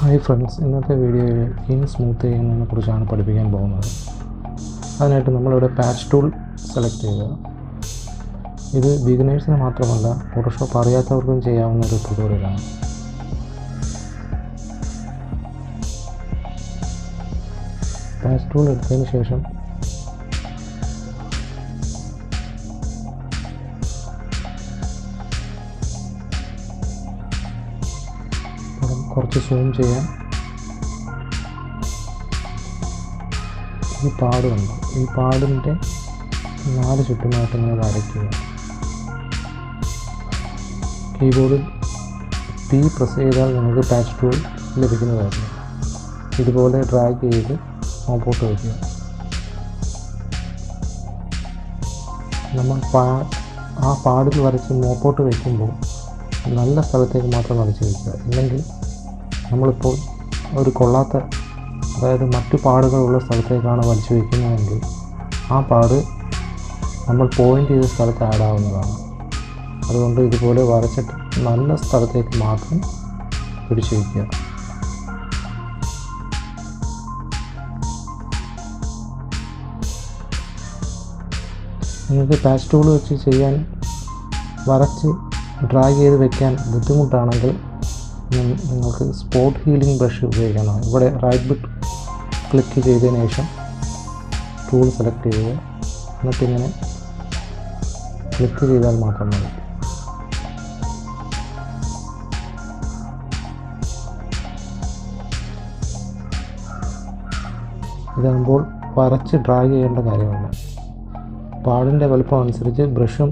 Hi friends, ഇന്നത്തെ വീഡിയോയിൽ in smooth ചെയ്യുന്നതിനെ കുറിച്ചാണ് പഠിപ്പിക്കാൻ പോകുന്നത്. അതിനായിട്ട് നമ്മളിവിടെ പാച്ച് ടൂൾ സെലക്ട് ചെയ്യുക. ഇത് ബിഗിനേഴ്സിന് മാത്രമല്ല, ഫോട്ടോഷോപ്പ് അറിയാത്തവർക്കും ചെയ്യാവുന്ന ഒരു ട്യൂട്ടോറിയലാണ്. പാച്ച് ടൂൾ എടുത്തതിന് ശേഷം കുറച്ച് സൂം ചെയ്യാം. ഈ പാട് കണ്ടു, ഈ പാടിൻ്റെ 4 ചുറ്റുമായിട്ട് ഇങ്ങനെ വരയ്ക്കുക. കീബോർഡിൽ P പ്രസ് ചെയ്താൽ നമുക്ക് പാച്ച് ടൂൾ ലഭിക്കുന്നതായിരുന്നു. ഇതുപോലെ ഡ്രാഗ് ചെയ്ത് മുമ്പോട്ട് വയ്ക്കുക. നമ്മൾ ആ പാടിൽ വരച്ച് മുമ്പോട്ട് വയ്ക്കുമ്പോൾ നല്ല സ്ഥലത്തേക്ക് മാത്രം വരച്ച് വയ്ക്കുക. ഇല്ലെങ്കിൽ നമ്മളിപ്പോൾ ഒരു കൊള്ളാത്ത, അതായത് മറ്റു പാടുകളുള്ള സ്ഥലത്തേക്കാണ് വരച്ച് വയ്ക്കുന്നതെങ്കിൽ ആ പാട് നമ്മൾ പോയിൻ്റ് ചെയ്ത സ്ഥലത്ത് ആഡ് ആവുന്നതാണ്. അതുകൊണ്ട് ഇതുപോലെ വരച്ചിട്ട് നല്ല സ്ഥലത്തേക്ക് മാത്രം പിടിച്ചു വയ്ക്കുക. നിങ്ങൾക്ക് പാച്ച് ടൂൾ വെച്ച് ചെയ്യാൻ വരച്ച് ഡ്രാഗ് ചെയ്ത് വെക്കാൻ ബുദ്ധിമുട്ടാണെങ്കിൽ നിങ്ങൾക്ക് സ്പോട്ട് ഹീലിംഗ് ബ്രഷ് ഉപയോഗിക്കണം. ഇവിടെ റൈറ്റ് ബട്ടൺ ക്ലിക്ക് ചെയ്തതിന് ശേഷം ടൂൾ സെലക്ട് ചെയ്യുക. എന്നിട്ടിങ്ങനെ ക്ലിക്ക് ചെയ്താൽ മാത്രം മതി. ഇതാകുമ്പോൾ വരച്ച് ഡ്രാഗ് ചെയ്യേണ്ട കാര്യമില്ല. പാടിൻ്റെ വലുപ്പം അനുസരിച്ച് ബ്രഷും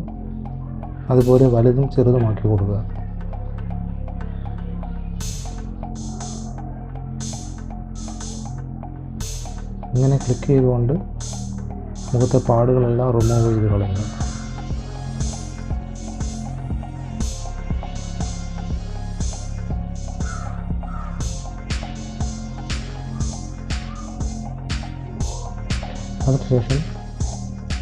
അതുപോലെ വലുതും ചെറുതുമാക്കി കൊടുക്കുക. ഇങ്ങനെ ക്ലിക്ക് ചെയ്തുകൊണ്ട് മുഖത്തെ പാടുകളെല്ലാം റിമൂവ് ചെയ്ത് കളയുക. അതിനുശേഷം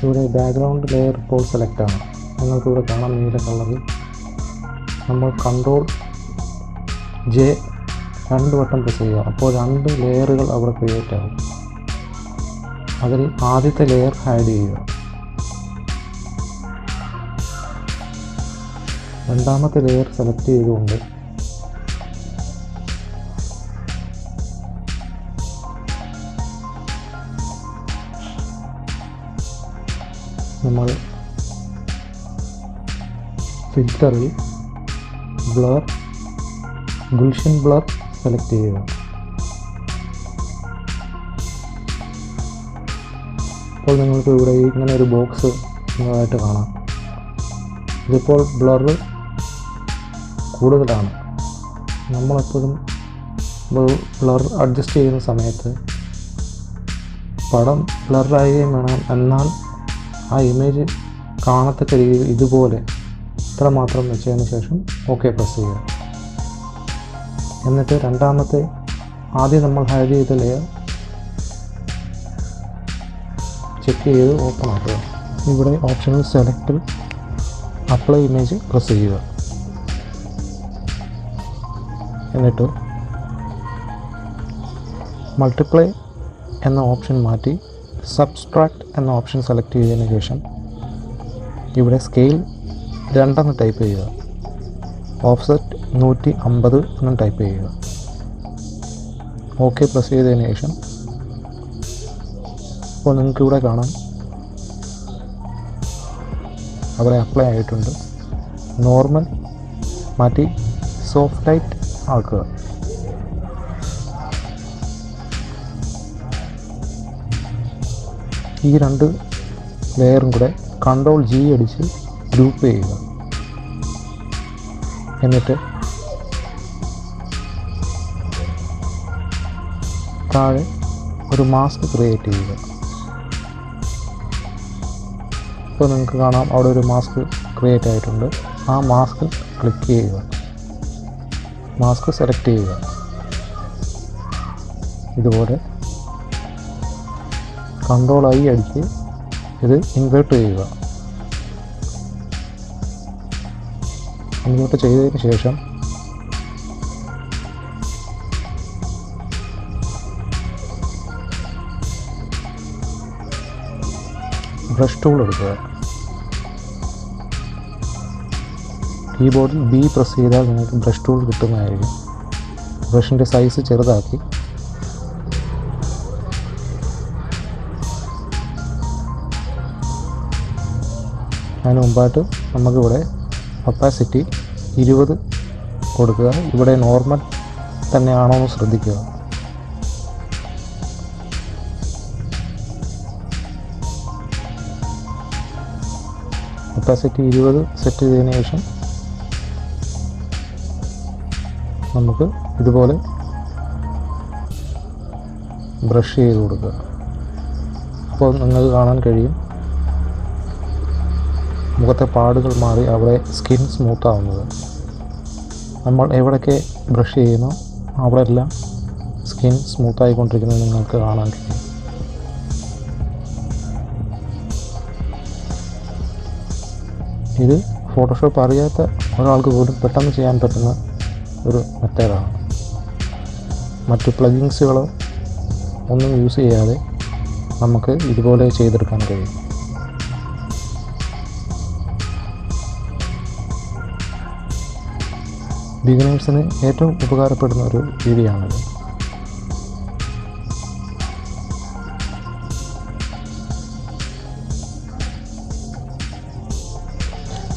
ഇവിടെ ബാക്ക്ഗ്രൗണ്ട് ലെയർ ഇപ്പോൾ സെലക്ട് ആണ്. നിങ്ങൾക്കിവിടെ കാണാം നീല കളറിൽ. നമ്മൾ Ctrl+J 2 വട്ടം പ്രസ് ചെയ്യുക. അപ്പോൾ 2 ലെയറുകൾ അവിടെ ക്രിയേറ്റ് ആകും. അതിൽ ആദ്യത്തെ ലെയർ ഹൈഡ് ചെയ്യുക. രണ്ടാമത്തെ ലെയർ സെലക്ട് ചെയ്തുകൊണ്ട് നമ്മൾ ഫിൽറ്ററിൽ ഗുൽഷൻ ബ്ലർ സെലക്ട് ചെയ്യുക. അപ്പോൾ നിങ്ങൾക്ക് ഇവിടെ ഇങ്ങനെ ഒരു ബോക്സ് നിങ്ങളായിട്ട് കാണാം. ഇതിപ്പോൾ ബ്ലർ കൂടുതലാണ്. നമ്മളെപ്പോഴും ബ്ലർ അഡ്ജസ്റ്റ് ചെയ്യുന്ന സമയത്ത് പടം ബ്ലറാകുകയും വേണം, എന്നാൽ ആ ഇമേജ് കാണത്തക്ക രീതിയിൽ ഇതുപോലെ ഇത്ര മാത്രം വെച്ചതിന് ശേഷം ഓക്കെ പ്രസ് ചെയ്യുക. എന്നിട്ട് ആദ്യം നമ്മൾ ഹൈഡ് ചെയ്ത ലെയർ ചെക്ക് ചെയ്ത് ഓപ്പൺ ആക്കുക. ഇവിടെ ഓപ്ഷനിൽ സെലക്റ്റിൽ അപ്ലൈ ഇമേജ് പ്രസ് ചെയ്യുക. എന്നിട്ട് മൾട്ടിപ്ലൈ എന്ന ഓപ്ഷൻ മാറ്റി സബ്സ്ട്രാക്ട് എന്ന ഓപ്ഷൻ സെലക്ട് ചെയ്തതിന് ശേഷം ഇവിടെ സ്കെയിൽ 2 ടൈപ്പ് ചെയ്യുക. ഓഫ്സെറ്റ് 150 എന്ന് ടൈപ്പ് ചെയ്യുക. ഓക്കെ പ്രസ് ചെയ്തതിന് ശേഷം ഇപ്പോൾ നിങ്ങൾക്ക് ഇവിടെ കാണാം അവിടെ അപ്ലൈ ആയിട്ടുണ്ട്. നോർമൽ മാറ്റി സോഫ്റ്റ് ലൈറ്റ് ആക്കുക. ഈ 2 ലെയറും കൂടെ Ctrl+G അടിച്ച് ഗ്രൂപ്പ് ചെയ്യുക. എന്നിട്ട് താഴെ ഒരു മാസ്ക് ക്രിയേറ്റ് ചെയ്യുക. ഇപ്പോൾ നിങ്ങൾക്ക് കാണാം അവിടെ ഒരു മാസ്ക് ക്രിയേറ്റ് ആയിട്ടുണ്ട്. ആ മാസ്ക് ക്ലിക്ക് ചെയ്യുക. മാസ്ക് സെലക്ട് ചെയ്യുക. ഇതുപോലെ Ctrl+I അടിച്ച് ഇത് ഇൻവേർട്ട് ചെയ്യുക. ഇൻവേർട്ട് ചെയ്തതിന് ശേഷം ബ്രഷ് ടൂൾ എടുക്കുക. കീബോർഡിൽ ബി പ്രസ് ചെയ്താൽ നിങ്ങൾക്ക് ബ്രഷ് ടൂൾ കിട്ടുന്നതായിരിക്കും. ബ്രഷിൻ്റെ സൈസ് ചെറുതാക്കി അതിന് മുമ്പായിട്ട് നമുക്കിവിടെ ഒപ്പാസിറ്റി 20 കൊടുക്കുക. ഇവിടെ നോർമൽ തന്നെയാണോ എന്ന് ശ്രദ്ധിക്കുക. ഒപ്പാസിറ്റി 20 സെറ്റ് ചെയ്തതിന് ശേഷം നമുക്ക് ഇതുപോലെ ബ്രഷ് ചെയ്ത് കൊടുക്കുക. അപ്പോൾ നിങ്ങൾക്ക് കാണാൻ കഴിയും മുഖത്തെ പാടുകൾ മാറി അവിടെ സ്കിൻ സ്മൂത്താവുന്നത്. നമ്മൾ എവിടെയൊക്കെ ബ്രഷ് ചെയ്യുന്നോ അവിടെ എല്ലാം സ്കിൻ സ്മൂത്തായിക്കൊണ്ടിരിക്കുന്നത് നിങ്ങൾക്ക് കാണാൻ കഴിയും. ഇത് ഫോട്ടോഷോപ്പ് അറിയാത്ത ഒരാൾക്ക് പോലും പെട്ടെന്ന് ചെയ്യാൻ പറ്റുന്ന ഒരു മെത്തേഡാണ്. മറ്റു പ്ലഗിൻസുകളോ ഒന്നും യൂസ് ചെയ്യാതെ നമുക്ക് ഇതുപോലെ ചെയ്തെടുക്കാൻ കഴിയും. ബിഗിനേഴ്സിന് ഏറ്റവും ഉപകാരപ്പെടുന്ന ഒരു രീതിയാണിത്.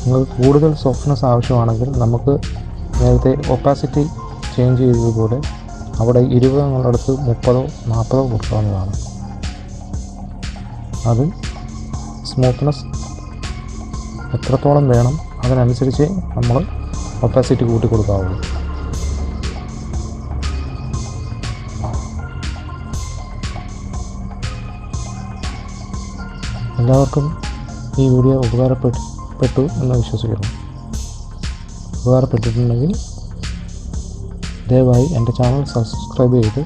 നിങ്ങൾക്ക് കൂടുതൽ സോഫ്റ്റ്നെസ് ആവശ്യമാണെങ്കിൽ നമുക്ക് നേരത്തെ ഒപ്പാസിറ്റി ചേഞ്ച് ചെയ്തതുപോലെ അവിടെ 20 എന്നുള്ളിടത്ത് 30-ഓ 40-ഓ കൊടുക്കാവുന്നതാണ്. അത് സ്മൂത്ത്നെസ് എത്രത്തോളം വേണം അതിനനുസരിച്ച് നമ്മൾ ഒപ്പാസിറ്റി കൂട്ടി കൊടുക്കാവുള്ളൂ. എല്ലാവർക്കും ഈ വീഡിയോ ഉപകാരപ്പെട്ടു എന്ന് വിശ്വസിക്കുന്നു. ഉപകാരപ്പെട്ടിട്ടുണ്ടെങ്കിൽ ദയവായി എൻ്റെ ചാനൽ സബ്സ്ക്രൈബ് ചെയ്ത്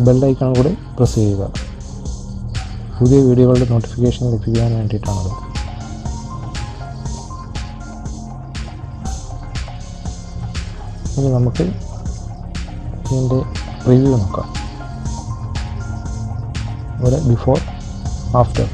ബെൽ ഐക്കൺ കൂടെ പ്രസ് ചെയ്യുക. പുതിയ വീഡിയോകളുടെ നോട്ടിഫിക്കേഷൻ ലഭിക്കാൻ വേണ്ടിയിട്ടാണത്. ഇനി നമുക്ക് ഇതിൻ്റെ റിവ്യൂ നോക്കാം. ഇവിടെ ബിഫോർ ആഫ്റ്റർ